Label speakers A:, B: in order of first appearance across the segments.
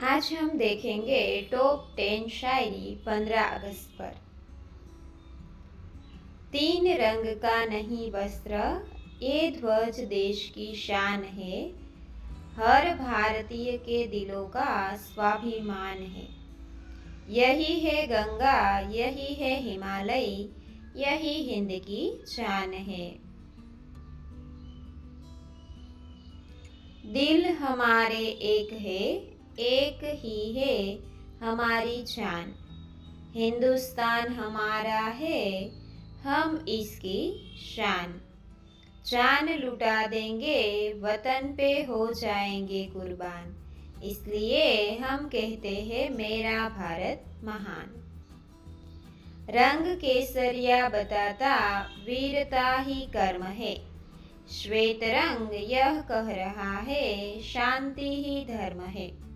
A: आज हम देखेंगे टॉप 10 शायरी 15 अगस्त पर। तीन रंग का नहीं वस्त्र, ये ध्वज देश की शान है। हर भारतीय के दिलों का स्वाभिमान है। यही है गंगा, यही है हिमालय, यही हिंद की शान है। दिल हमारे एक है, एक ही है हमारी जान। हिंदुस्तान हमारा है, हम इसकी शान। जान लुटा देंगे, वतन पे हो जाएंगे कुर्बान। इसलिए हम कहते हैं मेरा भारत महान। रंग केसरिया बताता वीरता ही कर्म है। श्वेत रंग यह कह रहा है शांति ही धर्म है।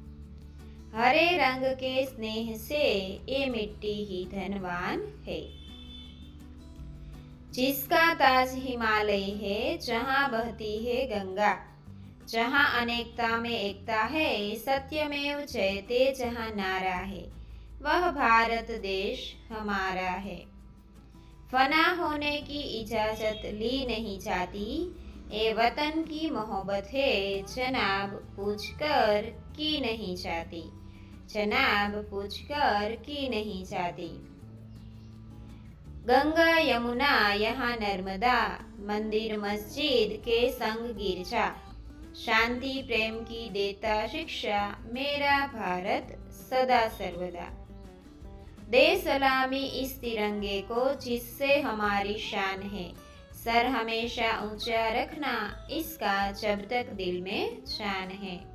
A: हरे रंग के स्नेह से ये मिट्टी ही धनवान है। जिसका ताज हिमालय है, जहाँ बहती है गंगा। जहाँ अनेकता में एकता है, सत्यमेव जयते जहाँ नारा है, वह भारत देश हमारा है। फना होने की इजाजत ली नहीं जाती, ये वतन की मोहब्बत है, जनाब पूछकर की नहीं जाती। जनाब पूछकर की नहीं जाती। गंगा यमुना यहाँ नर्मदा, मंदिर मस्जिद के संग गिरजा। शांति प्रेम की देता शिक्षा, मेरा भारत सदा सर्वदा। दे सलामी इस तिरंगे को जिससे हमारी शान है। सर हमेशा ऊंचा रखना इसका जब तक दिल में शान है।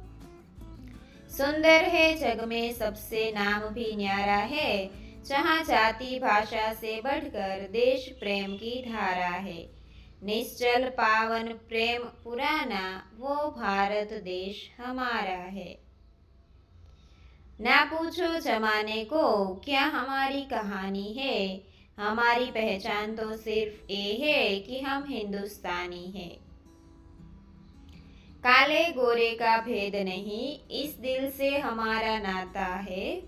A: सुंदर है जग में सबसे नाम भी न्यारा है, जहाँ जाति भाषा से बढ़कर देश प्रेम की धारा है। निश्चल पावन प्रेम पुराना, वो भारत देश हमारा है। ना पूछो जमाने को क्या हमारी कहानी है, हमारी पहचान तो सिर्फ ये है कि हम हिंदुस्तानी हैं। काले गोरे का भेद नहीं, इस दिल से हमारा नाता है।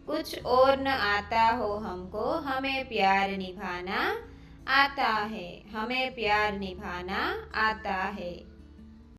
A: कुछ और न आता हो हमको, हमें प्यार निभाना आता है। हमें प्यार निभाना आता है।